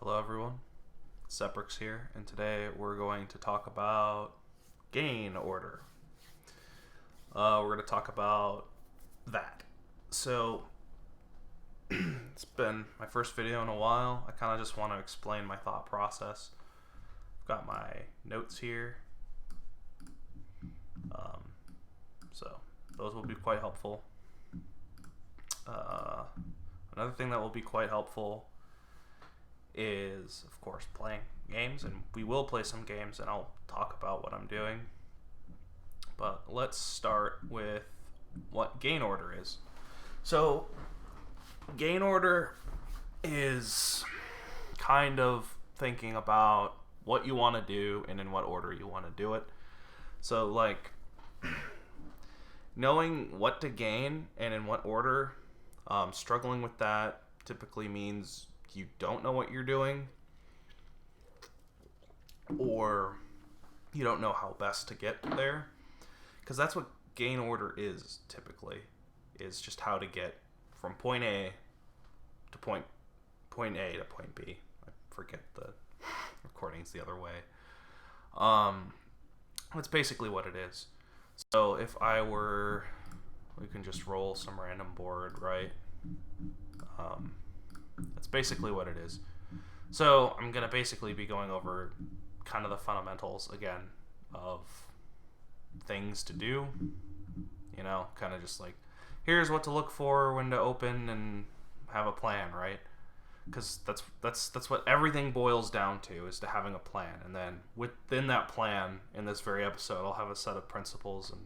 Hello everyone, Seprix here, and today we're going to talk about gain order. We're going to talk about that. So, it's been my first video in a while. I kind of just want to explain my thought process. I've got my notes here. So, those will be quite helpful. Another thing that will be quite helpful is, of course, playing games, and we will play some games, and I'll talk about what I'm doing. But let's start with what gain order is. So, gain order is kind of thinking about what you want to do and in what order you want to do it. So, like, knowing what to gain and in what order, struggling with that typically means you don't know what you're doing, or you don't know how best to get there, because that's what gain order is typically, is just how to get from point A to point A to point B. I forget the recording's the other way. That's basically what it is. So if we can just roll some random board, right? That's basically what it is. So I'm going to basically be going over kind of the fundamentals again of things to do, kind of just like, here's what to look for, when to open, and have a plan, right? Because that's what everything boils down to, is to having a plan. And then within that plan, in this very episode, I'll have a set of principles and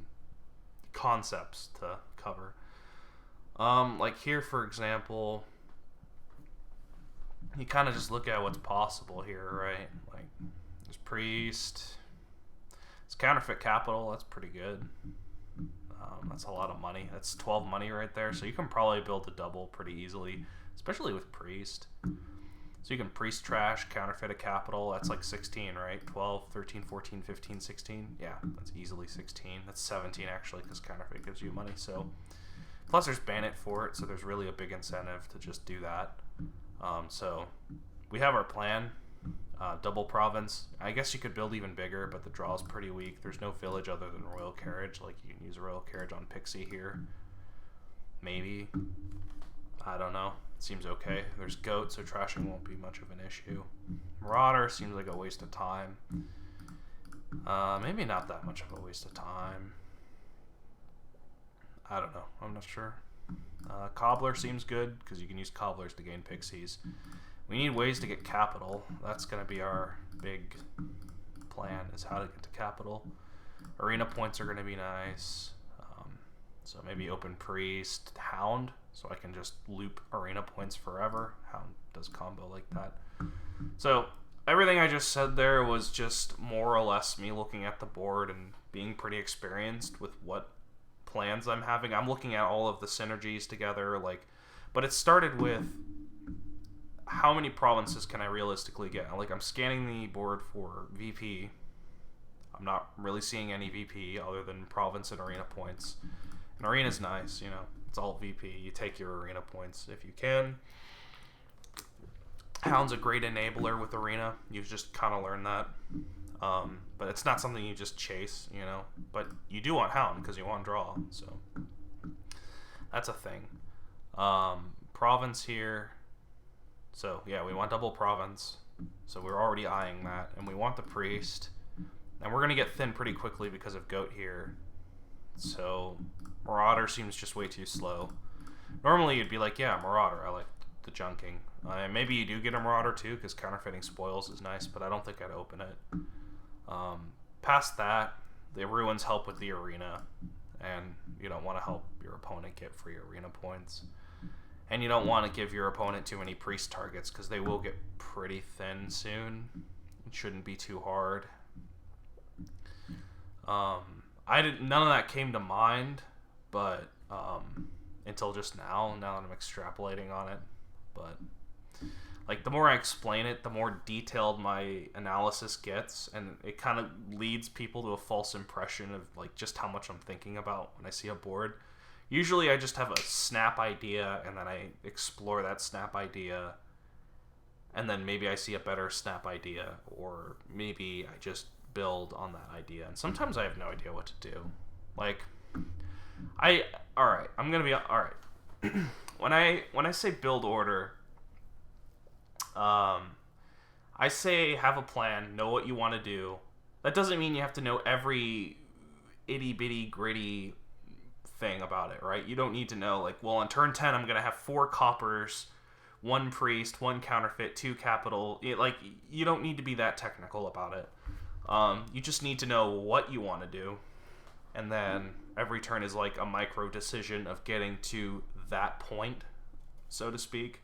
concepts to cover. Like here, for example, you kind of just look at what's possible here, right? Like, there's priest. It's counterfeit capital. That's pretty good. That's a lot of money. That's 12 money right there. So you can probably build a double pretty easily, especially with priest. So you can priest trash, counterfeit a capital. That's like 16, right? 12, 13, 14, 15, 16. Yeah, that's easily 16. That's 17 actually, because counterfeit gives you money. So plus there's Bandit for it, so there's really a big incentive to just do that. So we have our plan. Double province. I guess you could build even bigger, but the draw is pretty weak. There's no village other than Royal Carriage. Like, you can use a Royal Carriage on Pixie here. Maybe. I don't know. It seems okay. There's Goat, so trashing won't be much of an issue. Marauder seems like a waste of time. Maybe not that much of a waste of time. I don't know. I'm not sure. Cobbler seems good, because you can use cobblers to gain pixies. We need ways to get capital. That's going to be our big plan, is how to get to capital. Arena points are going to be nice. So maybe open priest, hound, so I can just loop arena points forever. Hound does combo like that. So everything I just said there was just more or less me looking at the board and being pretty experienced with what plans I'm having. I'm looking at all of the synergies together, but it started with, how many provinces can I realistically get? Like, I'm scanning the board for VP. I'm not really seeing any VP other than province and arena points. And arena's nice, it's all VP. You take your arena points if you can. Hound's a great enabler with arena. You just kind of learn that. But it's not something you just chase, But you do want Hound because you want draw, so that's a thing. Province here. So, yeah, we want double province. So we're already eyeing that. And we want the priest. And we're going to get thin pretty quickly because of Goat here. So Marauder seems just way too slow. Normally you'd be like, yeah, Marauder. I like the junking. Maybe you do get a Marauder too, because counterfeiting spoils is nice, but I don't think I'd open it. Past that, the ruins help with the arena. And you don't want to help your opponent get free arena points. And you don't want to give your opponent too many priest targets, because they will get pretty thin soon. It shouldn't be too hard. None of that came to mind, but until just now that I'm extrapolating on it. But like, the more I explain it, the more detailed my analysis gets, and it kind of leads people to a false impression of like just how much I'm thinking about when I see a board. Usually I just have a snap idea, and then I explore that snap idea, and then maybe I see a better snap idea, or maybe I just build on that idea. And sometimes I have no idea what to do. Like, alright, I'm gonna be alright. when I say build order, I say have a plan, know what you want to do. That doesn't mean you have to know every itty bitty gritty thing about it, right? You don't need to know, like, well, on turn 10 I'm gonna have 4 coppers, 1 priest, 1 counterfeit, 2 capital. You don't need to be that technical about it. You just need to know what you want to do, and then every turn is like a micro decision of getting to that point, so to speak.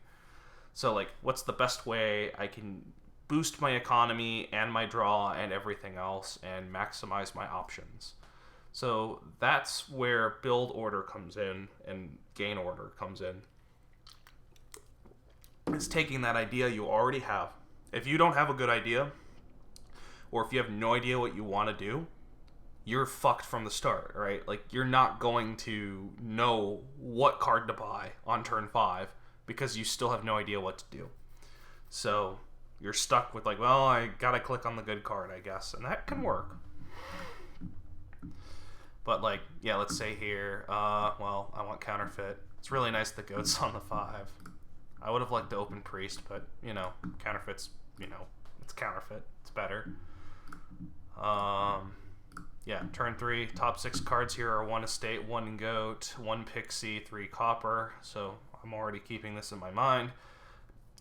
So, like, what's the best way I can boost my economy and my draw and everything else and maximize my options? So that's where build order comes in and gain order comes in. It's taking that idea you already have. If you don't have a good idea, or if you have no idea what you want to do, you're fucked from the start, right? Like, you're not going to know what card to buy on turn 5 because you still have no idea what to do. So you're stuck with, like, well, I gotta click on the good card, I guess, and that can work. But, like, yeah, let's say here, well, I want counterfeit. It's really nice the goat's on the 5. I would have liked to open priest, but, counterfeit's, it's counterfeit. It's better. Yeah, turn 3, top 6 cards here are 1 estate, 1 goat, 1 pixie, 3 copper. So I'm already keeping this in my mind.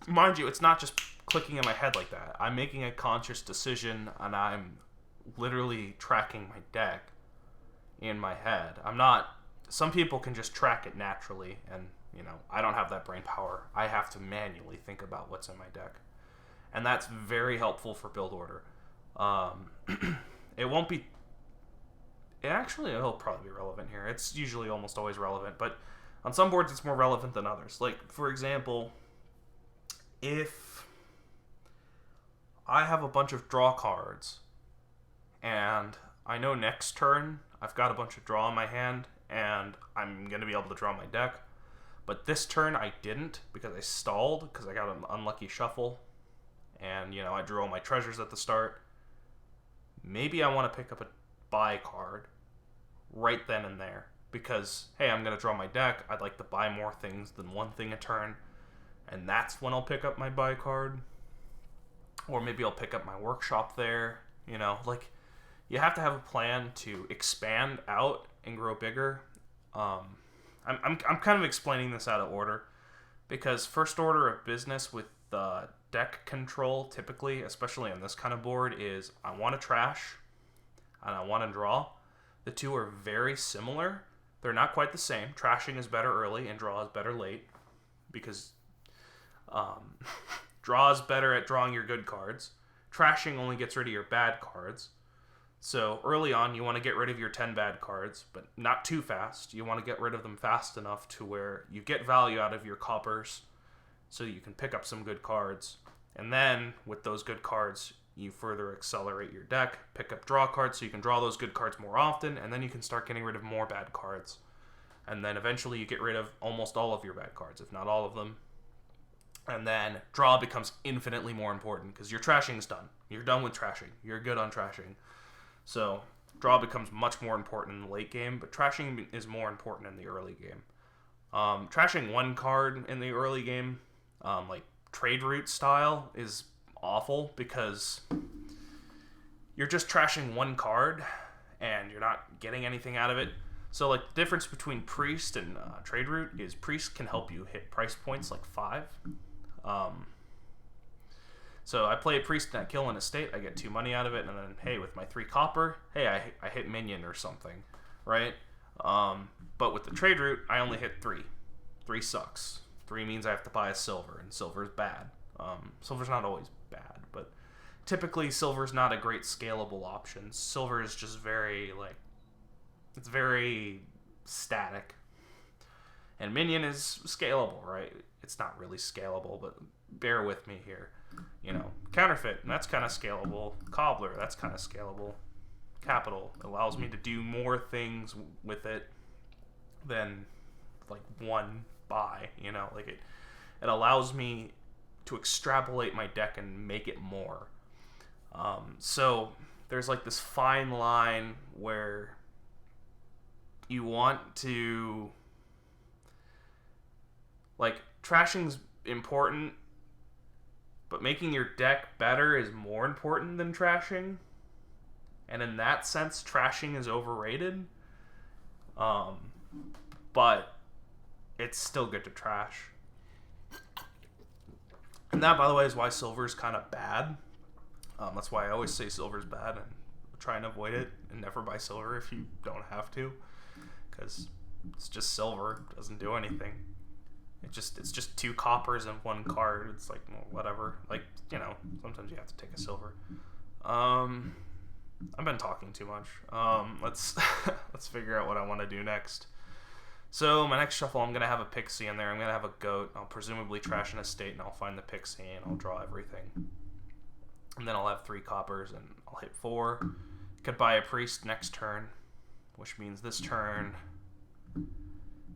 Mind you, it's not just clicking in my head like that. I'm making a conscious decision, and I'm literally tracking my deck in my head. Some people can just track it naturally, and, I don't have that brain power. I have to manually think about what's in my deck. And that's very helpful for build order. It won't be... It'll probably be relevant here. It's usually almost always relevant, but on some boards it's more relevant than others. Like, for example, if I have a bunch of draw cards, and I know next turn I've got a bunch of draw in my hand, and I'm going to be able to draw my deck, but this turn I didn't because I stalled because I got an unlucky shuffle, and, I drew all my treasures at the start. Maybe I want to pick up a buy card right then and there because, hey, I'm going to draw my deck. I'd like to buy more things than one thing a turn, and that's when I'll pick up my buy card. Or maybe I'll pick up my workshop there. You have to have a plan to expand out and grow bigger. I'm kind of explaining this out of order because first order of business with deck control, typically, especially on this kind of board, is I want to trash and I want to draw. The two are very similar. They're not quite the same. Trashing is better early and draw is better late because draw is better at drawing your good cards. Trashing only gets rid of your bad cards. So early on, you want to get rid of your 10 bad cards, but not too fast. You want to get rid of them fast enough to where you get value out of your coppers so you can pick up some good cards. And then, with those good cards, you further accelerate your deck, pick up draw cards so you can draw those good cards more often, and then you can start getting rid of more bad cards. And then eventually you get rid of almost all of your bad cards, if not all of them. And then draw becomes infinitely more important because your trashing's done. You're done with trashing. You're good on trashing. So draw becomes much more important in the late game, but trashing is more important in the early game. Trashing one card in the early game, like trade route style, is awful because you're just trashing one card and you're not getting anything out of it. So, like, the difference between priest and trade route is priest can help you hit price points like 5. So I play a priest and I kill an estate, I get 2 money out of it, and then, hey, with my 3 copper, hey, I hit minion or something, right? But with the trade route, I only hit 3. 3 sucks. 3 means I have to buy a silver, and silver is bad. Silver's not always bad, but typically silver's not a great scalable option. Silver is just very, it's very static. And minion is scalable, right? It's not really scalable, but bear with me here. Counterfeit, that's kind of scalable. Cobbler, that's kind of scalable. Capital allows me to do more things with it than, one buy, it allows me to extrapolate my deck and make it more. So there's like this fine line where you want to, like, trashing's important, but making your deck better is more important than trashing. And in that sense, trashing is overrated. But it's still good to trash. And that, by the way, is why silver's kind of bad. That's why I always say silver's bad and try and avoid it and never buy silver if you don't have to. Because it's just silver. It doesn't do anything. It's just 2 coppers and 1 card. It's like, well, whatever. Like, you know, sometimes you have to take a silver. I've been talking too much. Let's figure out what I want to do next. So my next shuffle, I'm gonna have a pixie in there. I'm gonna have a goat. I'll presumably trash an estate, and I'll find the pixie, and I'll draw everything. And then I'll have 3 coppers, and I'll hit 4. Could buy a priest next turn, which means this turn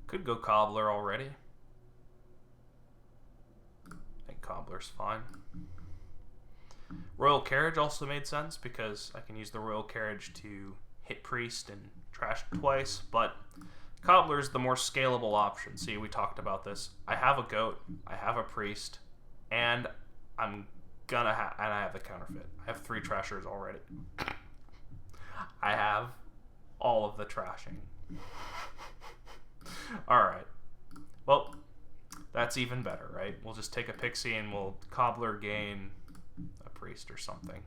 could go cobbler already. I think cobbler's fine. Royal Carriage also made sense because I can use the Royal Carriage to hit priest and trash twice, but cobbler's the more scalable option. See, we talked about this. I have a goat, I have a priest, and I have the counterfeit. I have 3 trashers already. I have all of the trashing. Alright. Well, that's even better, right? We'll just take a pixie and we'll cobbler gain a priest or something.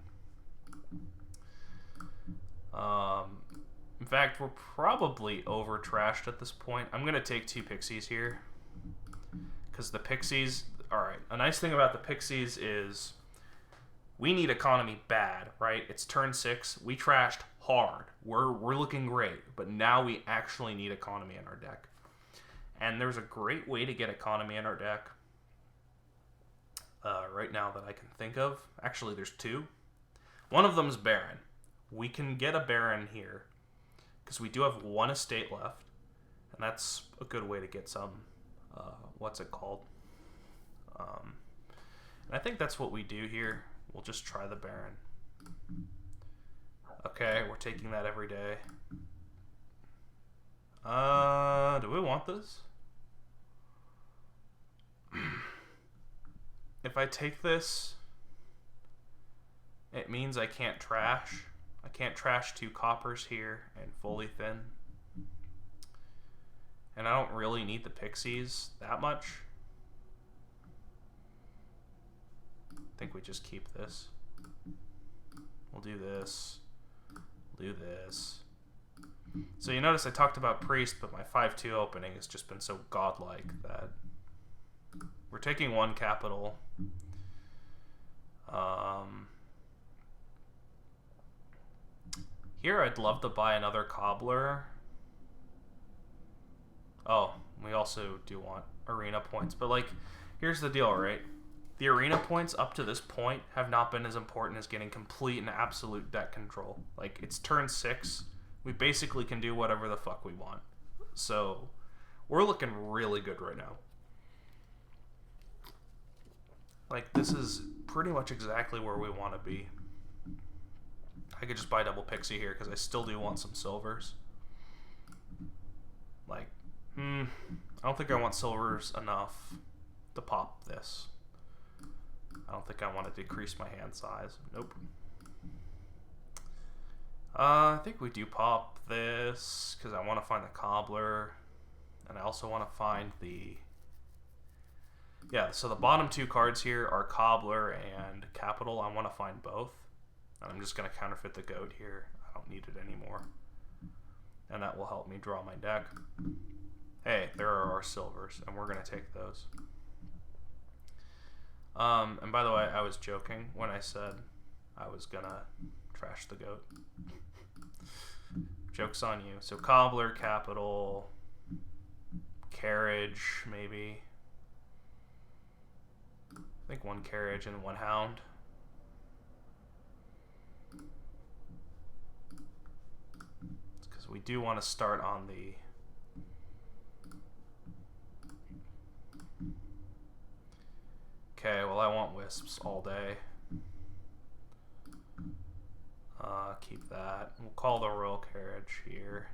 In fact, we're probably over trashed at this point. I'm going to take 2 pixies here. Because the pixies... Alright, a nice thing about the pixies is we need economy bad, right? It's turn 6. We trashed hard. We're looking great. But now we actually need economy in our deck. And there's a great way to get economy in our deck right now that I can think of. Actually, there's 2. One of them is Baron. We can get a Baron here because we do have 1 estate left. And that's a good way to get some, what's it called? And I think that's what we do here. We'll just try the Baron. Okay, we're taking that every day. Do we want this? If I take this, it means I can't trash. I can't trash 2 coppers here and fully thin. And I don't really need the pixies that much. I think we just keep this. We'll do this. We'll do this. So you notice I talked about priest, but my 5-2 opening has just been so godlike that we're taking 1 capital. Here I'd love to buy another cobbler. Oh, we also do want arena points. But, like, here's the deal, right? The arena points up to this point have not been as important as getting complete and absolute deck control. Like, it's turn 6. We basically can do whatever the fuck we want. So, we're looking really good right now. Like, this is pretty much exactly where we want to be. I could just buy double pixie here because I still do want some silvers. Like, I don't think I want silvers enough to pop this. I don't think I want to decrease my hand size. Nope. I think we do pop this because I want to find the cobbler. And I also want to find the... Yeah, so the bottom 2 cards here are cobbler and capital. I want to find both. And I'm just going to counterfeit the goat here. I don't need it anymore. And that will help me draw my deck. Hey, there are our silvers, and we're going to take those. And by the way, I was joking when I said I was going to trash the goat. Joke's on you. So cobbler, capital, carriage, maybe. I think 1 carriage and 1 hound. Because we do want to start on the... Okay, well, well, I want wisps all day. Keep that. We'll call the royal carriage here.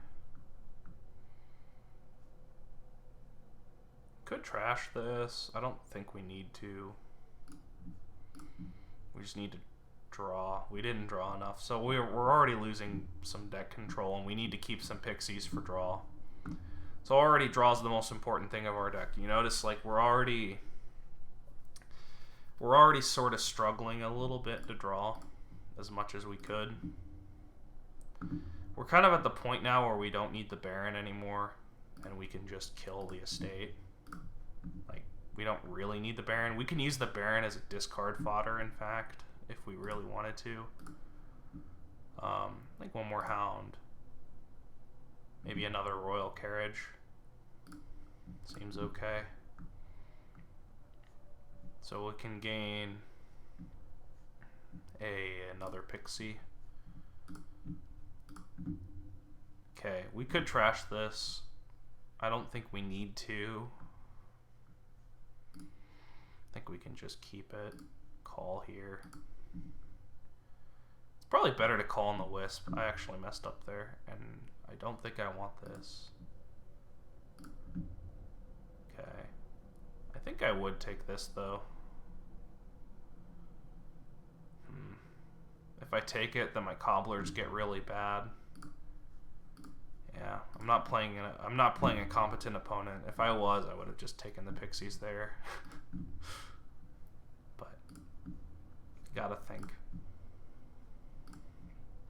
Could trash this. I don't think we need to. We just need to draw. We didn't draw enough. So we're already losing some deck control, and we need to keep some pixies for draw. So already draws the most important thing of our deck. You notice, like, we're already sort of struggling a little bit to draw as much as we could. We're kind of at the point now where we don't need the Baron anymore, and we can just kill the estate. Like, we don't really need the Baron. We can use the Baron as a discard fodder, in fact, if we really wanted to. Like one more Hound. Maybe another royal carriage. Seems okay. So we can gain another pixie. Okay, we could trash this. I don't think we need to. I think we can just keep it. Call here. It's probably better to call on the wisp. I actually messed up there, and I don't think I want this. Okay. I think I would take this, though. If I take it, then my cobblers get really bad. Yeah, I'm not playing a competent opponent. If I was, I would have just taken the pixies there. But gotta think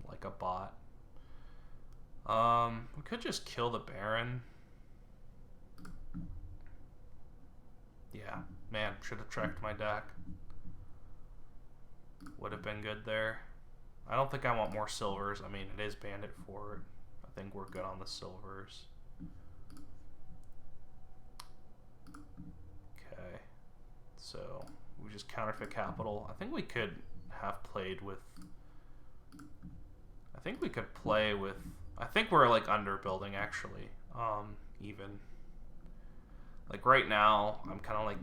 like a bot. We could just kill the Baron. Yeah, man, should have tracked my deck. Would have been good there. I don't think I want more silvers. I mean, it is bandit forward. I think we're good on the silvers. Okay. So we just counterfeit capital. I think we could have played with... I think we could play with... I think we're like underbuilding actually. Even. Like right now, I'm kind of like,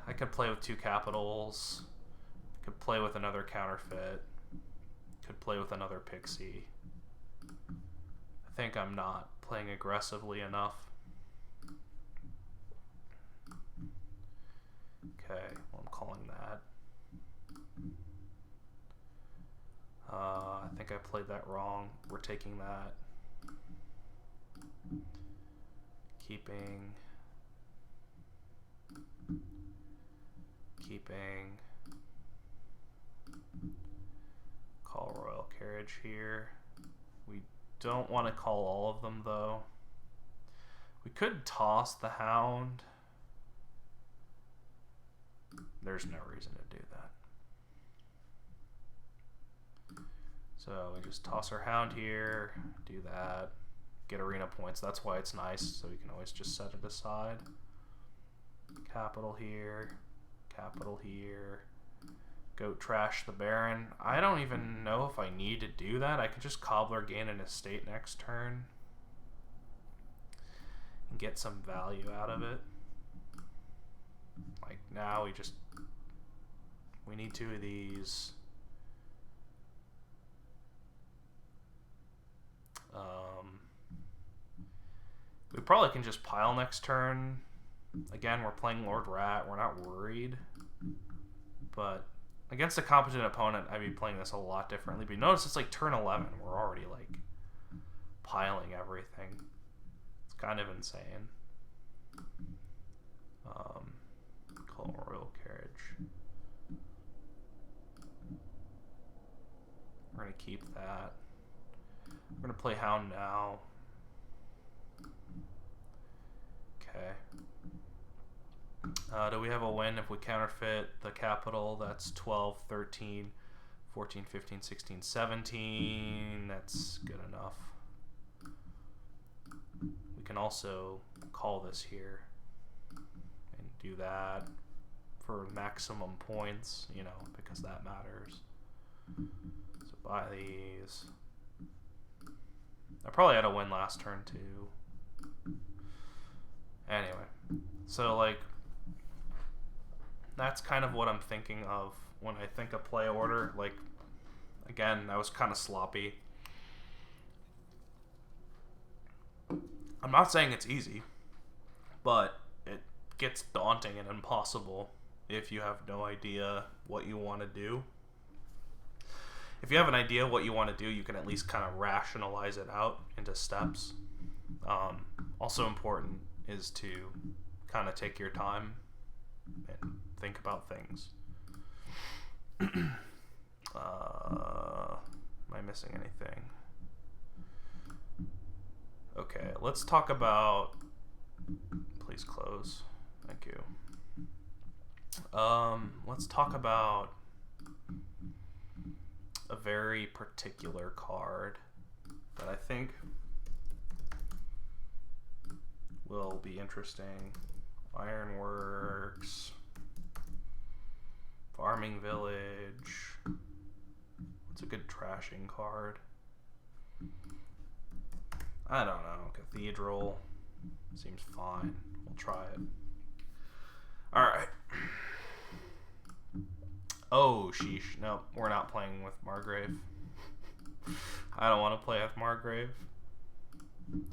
I could play with 2 capitals. Could play with another counterfeit. Could play with another pixie. I think I'm not playing aggressively enough. Okay, well, I'm calling that. I think I played that wrong. We're taking that. Keeping. Call royal carriage here. We don't want to call all of them, though. We could toss the Hound. There's no reason to do that. So we just toss our Hound here, do that, get arena points. That's why it's nice, so we can always just set it aside. Capital here, go trash the Baron. I don't even know if I need to do that. I could just cobbler gain an estate next turn and get some value out of it. Like now we need 2 of these. We probably can just pile next turn. Again, we're playing Lord Rat. We're not worried. But against a competent opponent, I'd be playing this a lot differently. But notice it's like turn 11. We're already like piling everything. It's kind of insane. Call royal carriage. We're going to keep that. We're going to play Hound now. Okay. Do we have a win if we counterfeit the capital? That's 12, 13, 14, 15, 16, 17. That's good enough. We can also call this here and do that for maximum points, you know, because that matters. So buy these. I probably had a win last turn too. Anyway, so like that's kind of what I'm thinking of when I think of play order. Like, again, I was kind of sloppy. I'm not saying it's easy, but it gets daunting and impossible if you have no idea what you want to do. If you have an idea what you want to do, you can at least kind of rationalize it out into steps. Also important is to kind of take your time and think about things. Am I missing anything? Okay, let's talk about... Please close. Thank you. Let's talk about a very particular card that I think will be interesting. Ironworks, Farming Village. What's a good trashing card? I don't know. Cathedral seems fine. We'll try it. Alright. Oh, sheesh. No, we're not playing with Margrave. I don't want to play with Margrave.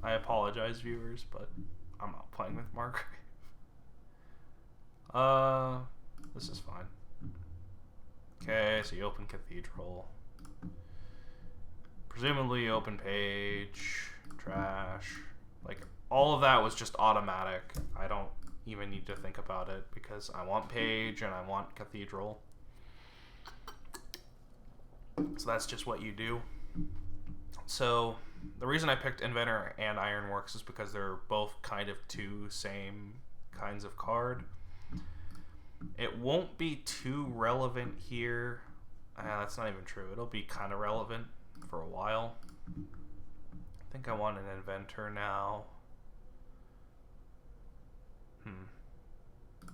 I apologize, viewers, but I'm not playing with Margrave. This is fine. Okay, so you open Cathedral. Presumably you open Page, Trash. Like, all of that was just automatic. I don't even need to think about it because I want Page and I want Cathedral. So that's just what you do. So the reason I picked Inventor and Ironworks is because they're both kind of two same kinds of card. It won't be too relevant here. That's not even true. It'll be kind of relevant for a while. I think I want an Inventor now.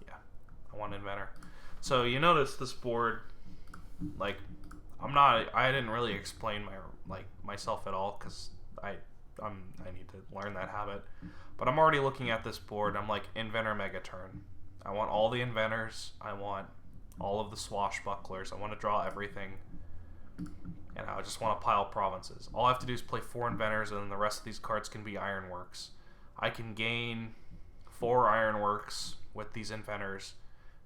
Yeah, I want Inventor. So you notice this board, like, I didn't really explain myself at all because I need to learn that habit. But I'm already looking at this board. I'm like, Inventor Megaturn. I want all the Inventors. I want all of the Swashbucklers. I want to draw everything. And I just want to pile provinces. All I have to do is play 4 Inventors, and then the rest of these cards can be Ironworks. I can gain 4 Ironworks with these Inventors.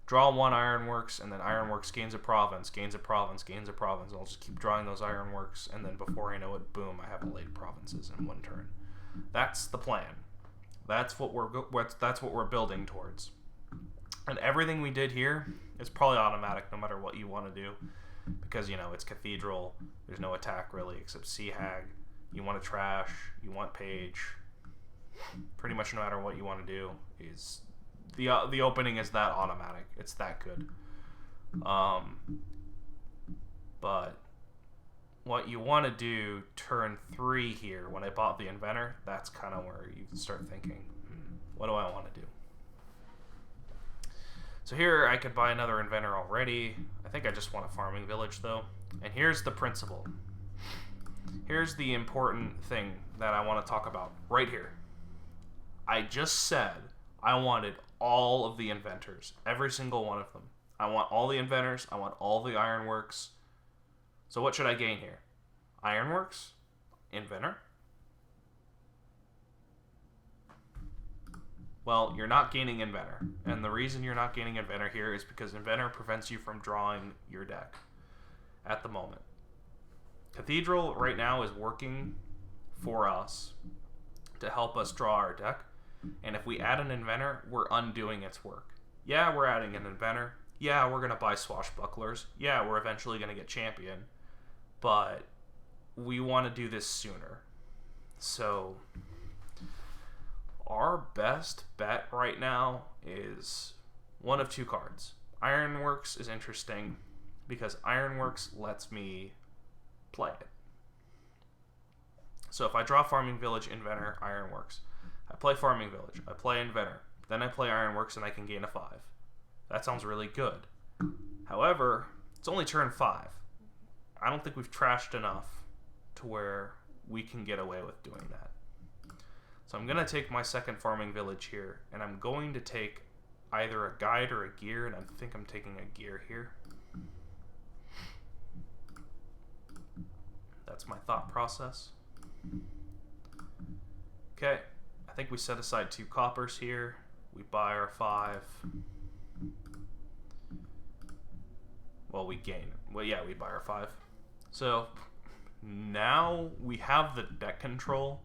Draw 1 Ironworks, and then Ironworks gains a province, gains a province, gains a province. I'll just keep drawing those Ironworks, and then before I know it, boom, I have 8 provinces in 1 turn. That's the plan. That's what we're building towards. And everything we did here is probably automatic no matter what you want to do. Because, you know, it's Cathedral. There's no attack really except Sea Hag. You want to trash. You want Page. Pretty much no matter what you want to do is... The opening is that automatic. It's that good. But what you want to do turn 3 here, when I bought the Inventor, that's kind of where you start thinking, what do I want to do? So here I could buy another Inventor already. I think I just want a Farming Village though. And here's the principle. Here's the important thing that I want to talk about right here. I just said I wanted all of the Inventors. Every single one of them. I want all the Inventors. I want all the Ironworks. So what should I gain here? Ironworks? Inventor? Well, you're not gaining Inventor. And the reason you're not gaining Inventor here is because Inventor prevents you from drawing your deck at the moment. Cathedral right now is working for us to help us draw our deck. And if we add an Inventor, we're undoing its work. Yeah, we're adding an Inventor. Yeah, we're going to buy Swashbucklers. Yeah, we're eventually going to get Champion. But we want to do this sooner. So our best bet right now is one of 2 cards. Ironworks is interesting because Ironworks lets me play it. So if I draw Farming Village, Inventor, Ironworks, I play Farming Village, I play Inventor, then I play Ironworks and I can gain a 5. That sounds really good. However, it's only turn 5. I don't think we've trashed enough to where we can get away with doing that. So I'm going to take my second Farming Village here, and I'm going to take either a guide or a gear, and I think I'm taking a gear here. That's my thought process. Okay, I think we set aside 2 coppers here. We buy our 5. Well, we gain. Well, yeah, we buy our 5. So now we have the deck control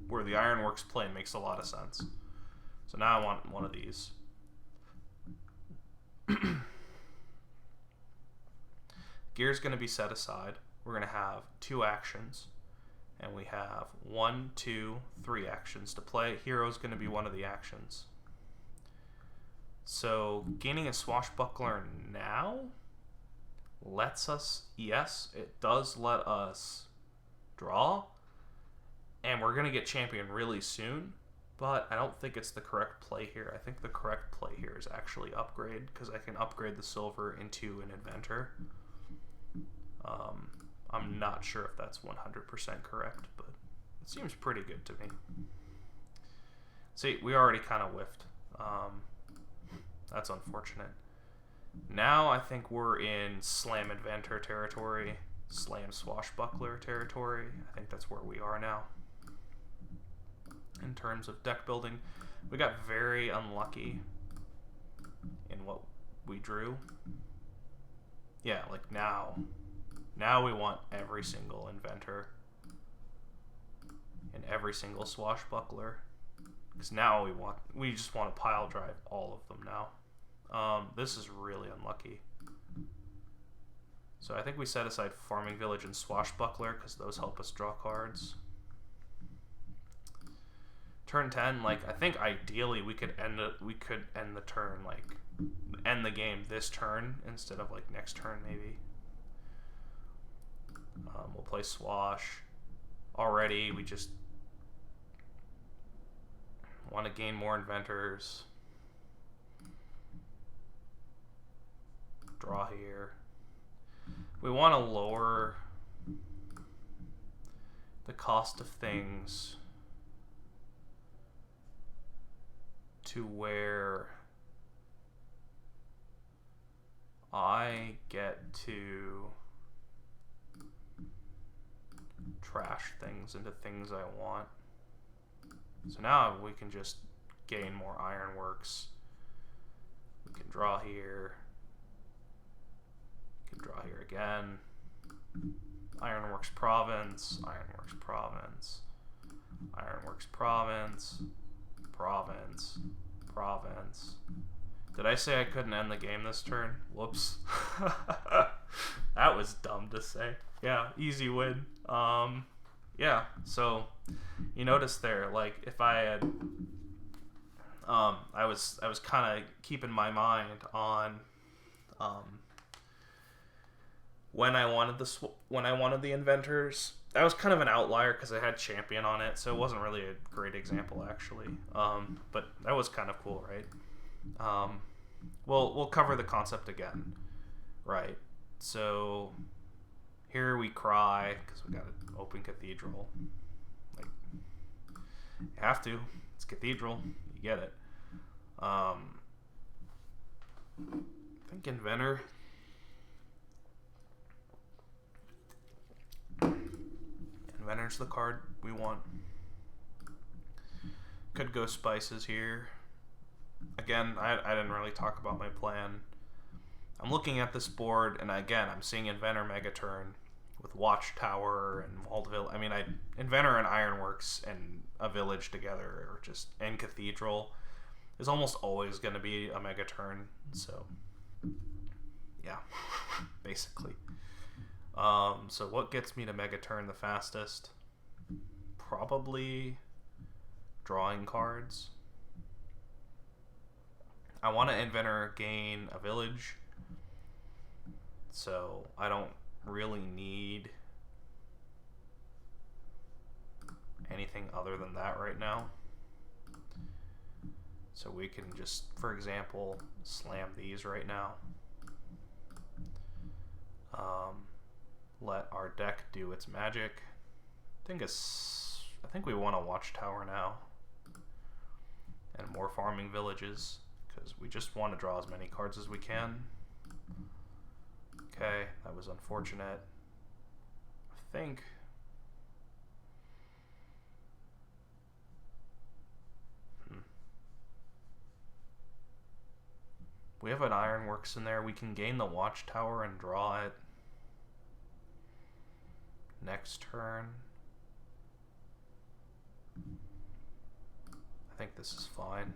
where the Ironworks play makes a lot of sense. So now I want one of these. Gear's going to be set aside. We're going to have 2 actions. And we have 1, 2, 3 actions to play. Hero's going to be one of the actions. So gaining a Swashbuckler now lets us, yes, it does let us draw. And we're going to get champion really soon. But I don't think it's the correct play here. I think the correct play here is actually upgrade, because I can upgrade the silver into an inventor. I'm not sure if that's 100% correct, but it seems pretty good to me. See, we already kind of whiffed. That's unfortunate. Now I think we're in Slam Inventor territory, Slam Swashbuckler territory. I think that's where we are now. In terms of deck building, we got very unlucky in what we drew. Yeah, like now we want every single inventor and every single swashbuckler, because now we just want to pile drive all of them now. This is really unlucky. So I think we set aside Farming Village and Swashbuckler because those help us draw cards. Turn 10, like, I think ideally we could end the turn, like, end the game this turn instead of like next turn maybe. We'll play Swash. Already we just want to gain more inventors. Draw here. We want to lower the cost of things to where I get to trash things into things I want. So now we can just gain more Ironworks. We can draw here. We can draw here again. Ironworks Province, Ironworks Province, Ironworks Province, Province, Province. Did I say I couldn't end the game this turn? Whoops. That was dumb to say. Yeah, easy win. Yeah, so you notice there, like, if I had I was kind of keeping my mind on when I wanted the inventors. That was kind of an outlier because I had champion on it, so it wasn't really a great example actually. But that was kind of cool, right? We'll cover the concept again, right? So here we cry because we got an open cathedral. Like, you have to. It's cathedral. You get it. I think inventor. Inventor's the card we want. Could go spices here. Again, I didn't really talk about my plan. I'm looking at this board, and again, I'm seeing Inventor Megaturn with Watchtower and Walled Village. I mean, Inventor and Ironworks and a village together, or just and Cathedral, is almost always going to be a Megaturn. So, yeah, basically. So what gets me to Megaturn the fastest? Probably drawing cards. I want to Inventor gain a village, so I don't really need anything other than that right now. So we can just, for example, slam these right now. Let our deck do its magic. I think we want a Watchtower now. And more farming villages, because we just want to draw as many cards as we can. Okay, that was unfortunate. I think... We have an Ironworks in there. We can gain the Watchtower and draw it next turn. I think this is fine.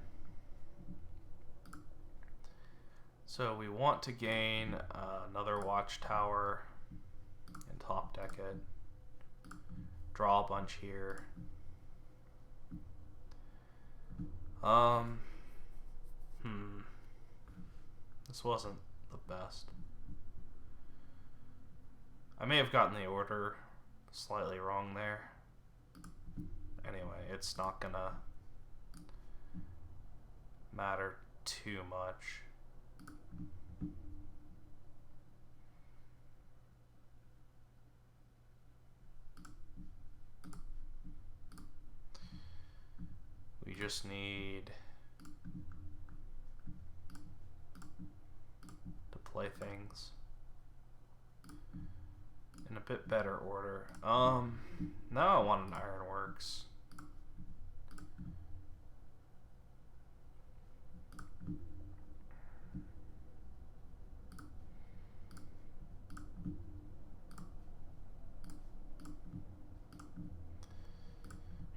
So we want to gain another Watchtower and top deck it. Draw a bunch here. This wasn't the best. I may have gotten the order slightly wrong there. Anyway, it's not gonna matter too much. We just need to play things in a bit better order. Now I want an Ironworks.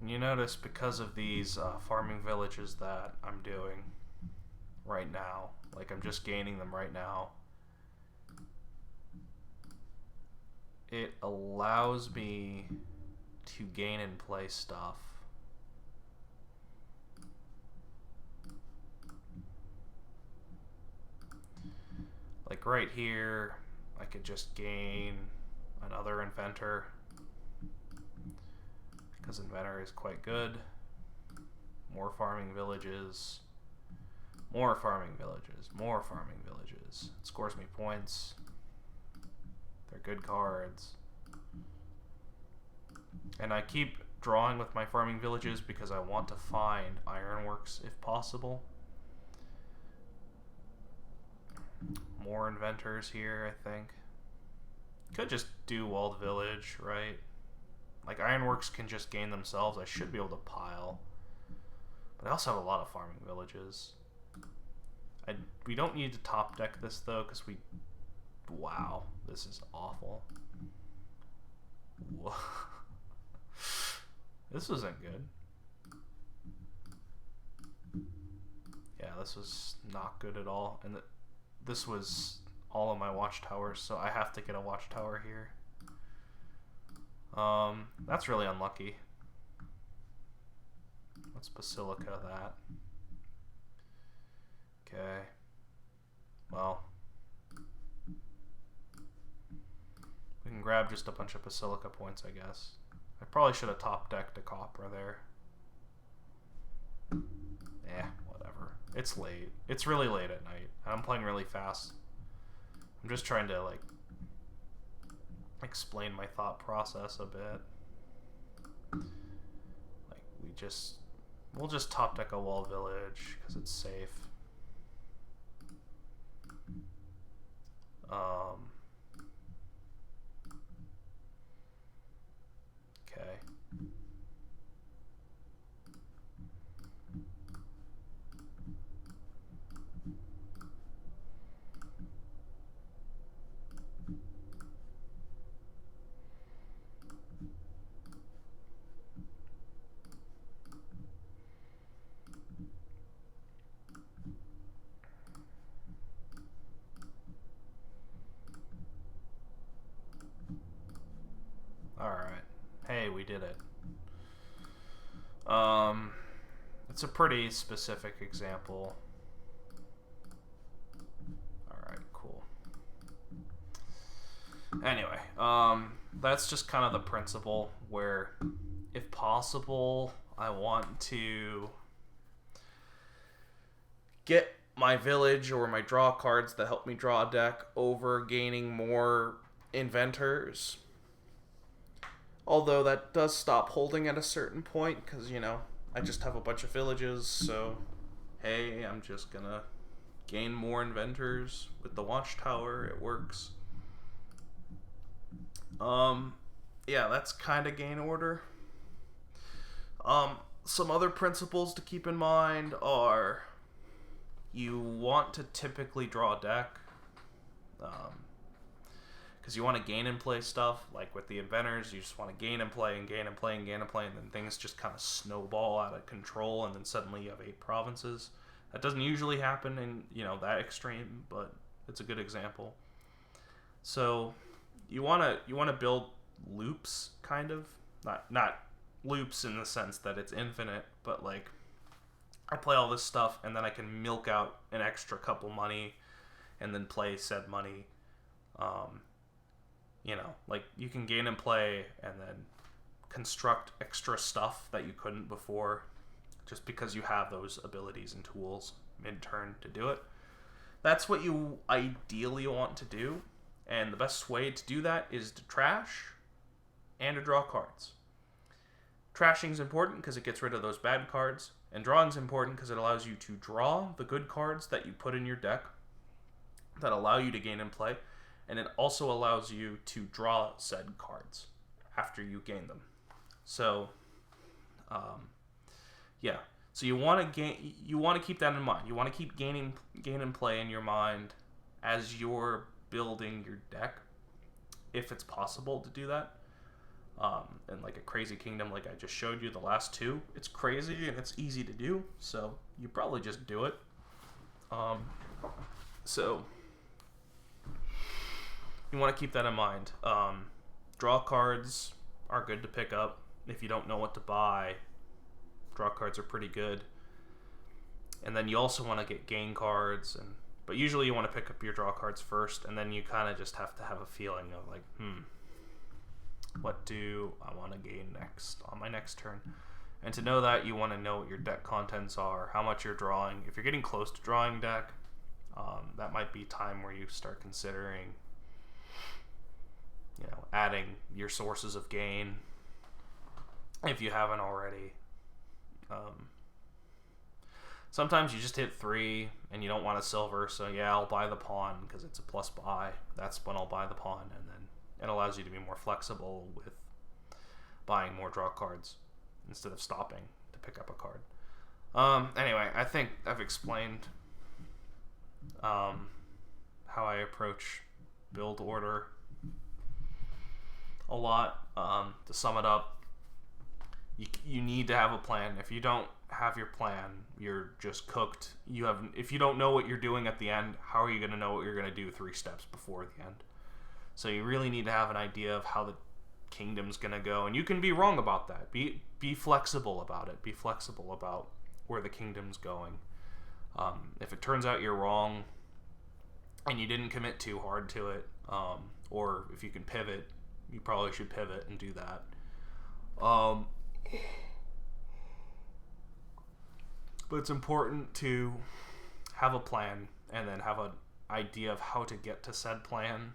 And you notice because of these farming villages that I'm doing right now, like I'm just gaining them right now, it allows me to gain and play stuff. Like right here, I could just gain another inventor, because inventor is quite good. More farming villages, more farming villages, more farming villages. It scores me points. They're good cards. And I keep drawing with my farming villages because I want to find Ironworks if possible. More inventors here, I think. Could just do walled village, right? Like Ironworks can just gain themselves. I should be able to pile. But I also have a lot of farming villages. We don't need to top deck this though, because we... Wow, this is awful. Whoa. This wasn't good. Yeah, this was not good at all. And this was all of my watchtowers, so I have to get a watchtower here. That's really unlucky. Let's Basilica that. Okay. Well, we can grab just a bunch of Basilica points, I guess. I probably should have top decked a Copra there. Whatever. It's late. It's really late at night. I'm playing really fast. I'm just trying to, like, explain my thought process a bit. Like, we'll just top deck a wall village because it's safe. Okay. Alright. Hey, we did it. It's a pretty specific example. Alright, cool. Anyway, that's just kind of the principle where, if possible, I want to get my village or my draw cards that help me draw a deck over gaining more inventors. Although that does stop holding at a certain point, because, you know, I just have a bunch of villages, so, hey, I'm just gonna gain more inventors with the watchtower. It works. Yeah, that's kind of gain order. Some other principles to keep in mind are you want to typically draw a deck. Because you want to gain and play stuff. Like with the inventors, you just want to gain and play and gain and play and gain and play, and then things just kind of snowball out of control, and then suddenly you have 8 provinces. That doesn't usually happen in, that extreme, but it's a good example. So you want to build loops, kind of. Not loops in the sense that it's infinite, but like I play all this stuff and then I can milk out an extra couple money and then play said money. Like you can gain and play and then construct extra stuff that you couldn't before just because you have those abilities and tools mid-turn to do it. That's what you ideally want to do, and the best way to do that is to trash and to draw cards. Trashing is important because it gets rid of those bad cards, and drawing is important because it allows you to draw the good cards that you put in your deck that allow you to gain and play, and it also allows you to draw said cards after you gain them. So, yeah. So you want to keep that in mind. You want to keep gain and play in your mind as you're building your deck, if it's possible to do that. And like a Crazy Kingdom, like I just showed you the last 2, it's crazy and it's easy to do, so you probably just do it. So you want to keep that in mind. Draw cards are good to pick up if you don't know what to buy. Draw cards are pretty good. And then you also want to get gain cards, but usually you want to pick up your draw cards first, and then you kind of just have to have a feeling of like, what do I want to gain next on my next turn? And to know that, you want to know what your deck contents are, how much you're drawing. If you're getting close to drawing deck, that might be time where you start considering, adding your sources of gain if you haven't already. Sometimes you just hit 3 and you don't want a silver, so yeah, I'll buy the pawn because it's a plus buy. That's when I'll buy the pawn, and then it allows you to be more flexible with buying more draw cards instead of stopping to pick up a card. Anyway, I think I've explained how I approach build order a lot. To sum it up, you need to have a plan. If you don't have your plan, you're just cooked. If you don't know what you're doing at the end, how are you going to know what you're going to do 3 steps before the end? So you really need to have an idea of how the kingdom's going to go, and you can be wrong about that. Be flexible about it. Be flexible about where the kingdom's going. If it turns out you're wrong and you didn't commit too hard to it, or if you can pivot, you probably should pivot and do that. But it's important to have a plan and then have an idea of how to get to said plan,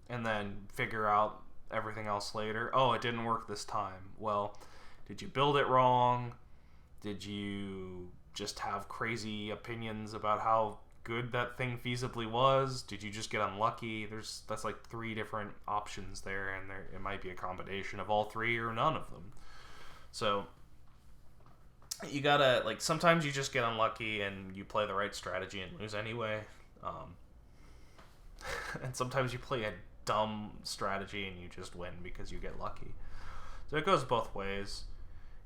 and then figure out everything else later. Oh, it didn't work this time. Well, did you build it wrong? Did you just have crazy opinions about how good that thing feasibly was? Did you just get unlucky? That's like 3 different options there, and it might be a combination of all 3 or none of them. So you gotta, like, sometimes you just get unlucky and you play the right strategy and lose anyway. And sometimes you play a dumb strategy and you just win because you get lucky. So it goes both ways.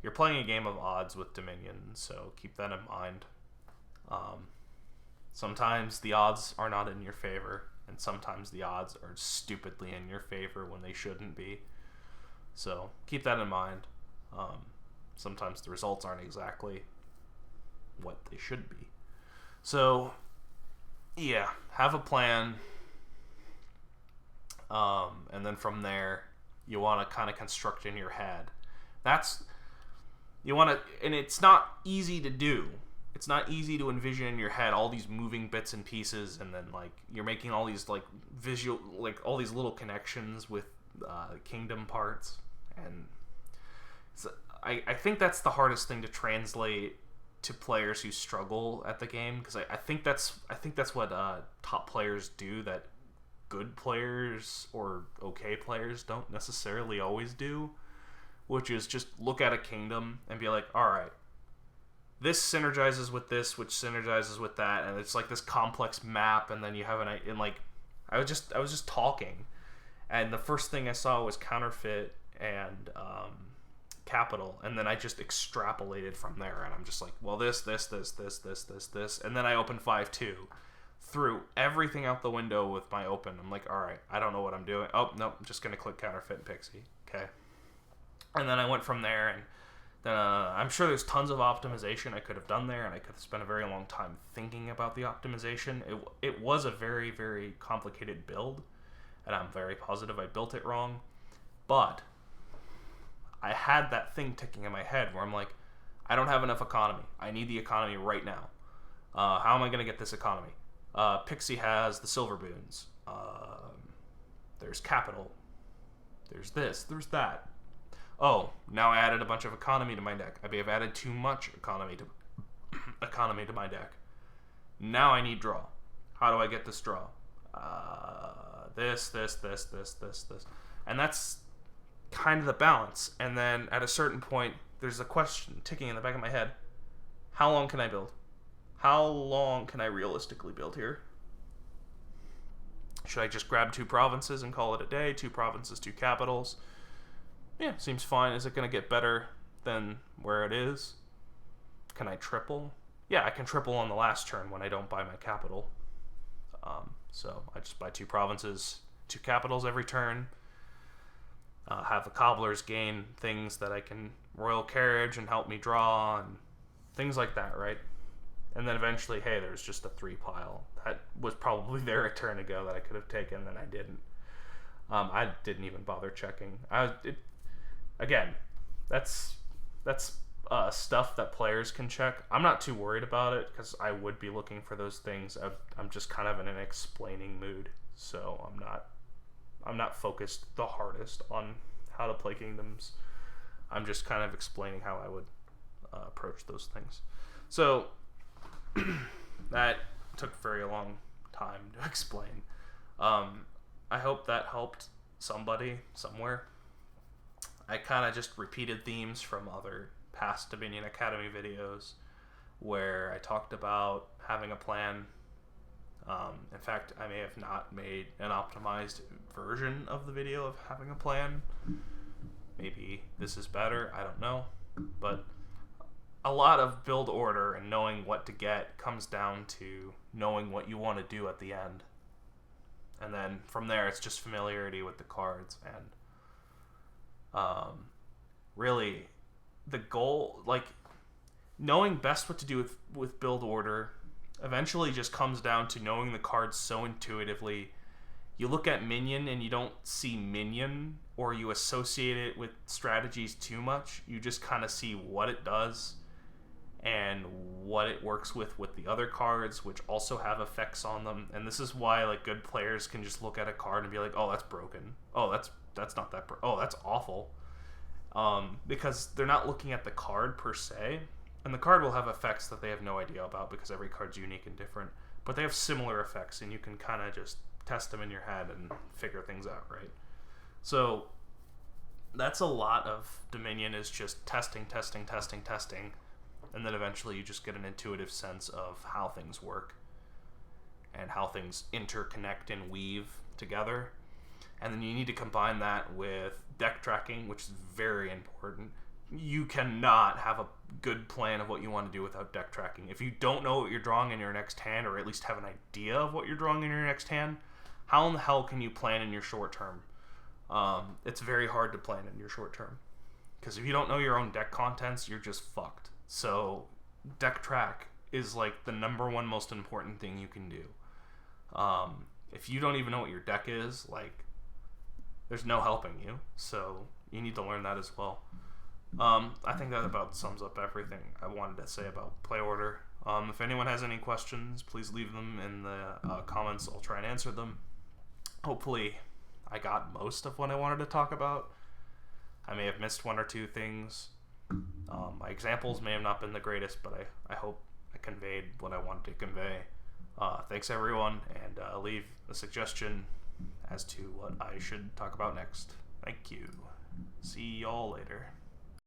You're playing a game of odds with Dominion, so keep that in mind. Sometimes the odds are not in your favor, and sometimes the odds are stupidly in your favor when they shouldn't be. So keep that in mind. Sometimes the results aren't exactly what they should be. So, yeah, have a plan. And then from there, you want to kind of construct in your head. And it's not easy to do. It's not easy to envision in your head all these moving bits and pieces, and then like you're making all these like visual, like all these little connections with kingdom parts, and I think that's the hardest thing to translate to players who struggle at the game, because I think that's what top players do that good players or okay players don't necessarily always do, which is just look at a kingdom and be like, all right, this synergizes with this, which synergizes with that, and it's like this complex map, and then you have I was just talking, and the first thing I saw was counterfeit and capital, and then I just extrapolated from there, and I'm just like, well, this, and then I opened 5-2, threw everything out the window with my open. I'm like, all right, I don't know what I'm doing. Oh, no, I'm just going to click counterfeit and Pixie. Okay. And then I went from there, and then I'm sure there's tons of optimization I could have done there, and I could have spent a very long time thinking about the optimization. It was a very, very complicated build, and I'm very positive I built it wrong, but I had that thing ticking in my head where I'm like, I don't have enough economy. I need the economy right now. How am I going to get this economy? Pixie has the silver boons. There's capital. There's this. There's that. Oh, now I added a bunch of economy to my deck. I may have added too much economy to my deck. Now I need draw. How do I get this draw? This. And that's kind of the balance. And then at a certain point, there's a question ticking in the back of my head. How long can I build? How long can I realistically build here? Should I just grab 2 provinces and call it a day? 2 provinces, 2 capitals. Yeah, seems fine. Is it going to get better than where it is? Can I triple? Yeah, I can triple on the last turn when I don't buy my capital. So I just buy 2 provinces, 2 capitals every turn. Have the cobblers gain things that I can royal carriage and help me draw and things like that, right? And then eventually, hey, there's just a 3 pile. That was probably there a turn ago that I could have taken, and I didn't. I didn't even bother checking. Again, that's stuff that players can check. I'm not too worried about it because I would be looking for those things. I'm just kind of in an explaining mood, so I'm not focused the hardest on how to play kingdoms. I'm just kind of explaining how I would approach those things. So that took a very long time to explain. I hope that helped somebody somewhere. I kind of just repeated themes from other past Dominion Academy videos where I talked about having a plan. In fact, I may have not made an optimized version of the video of having a plan. Maybe this is better, I don't know. But a lot of build order and knowing what to get comes down to knowing what you want to do at the end. And then from there, it's just familiarity with the cards. And really, the goal, like, knowing best what to do with build order eventually just comes down to knowing the cards so intuitively. You look at minion and you don't see minion, or you associate it with strategies too much. You just kind of see what it does and what it works with the other cards, which also have effects on them. And this is why, like, good players can just look at a card and be like, oh, that's broken. Oh, that's not that oh, that's awful. Because they're not looking at the card per se, and the card will have effects that they have no idea about because every card's unique and different, but they have similar effects, and you can kind of just test them in your head and figure things out, right? So that's a lot of Dominion, is just testing, and then eventually you just get an intuitive sense of how things work and how things interconnect and weave together. And then you need to combine that with deck tracking, which is very important. You cannot have a good plan of what you want to do without deck tracking. If you don't know what you're drawing in your next hand, or at least have an idea of what you're drawing in your next hand, how in the hell can you plan in your short term? It's very hard to plan in your short term, because if you don't know your own deck contents, you're just fucked. So deck track is like the number one most important thing you can do. If you don't even know what your deck is, like, there's no helping you. So you need to learn that as well. I think that about sums up everything I wanted to say about play order. If anyone has any questions, please leave them in the comments. I'll try and answer them. Hopefully I got most of what I wanted to talk about. I may have missed 1 or 2 things. My examples may have not been the greatest, but I hope I conveyed what I wanted to convey. Thanks everyone, and leave a suggestion as to what I should talk about next. Thank you. See y'all later.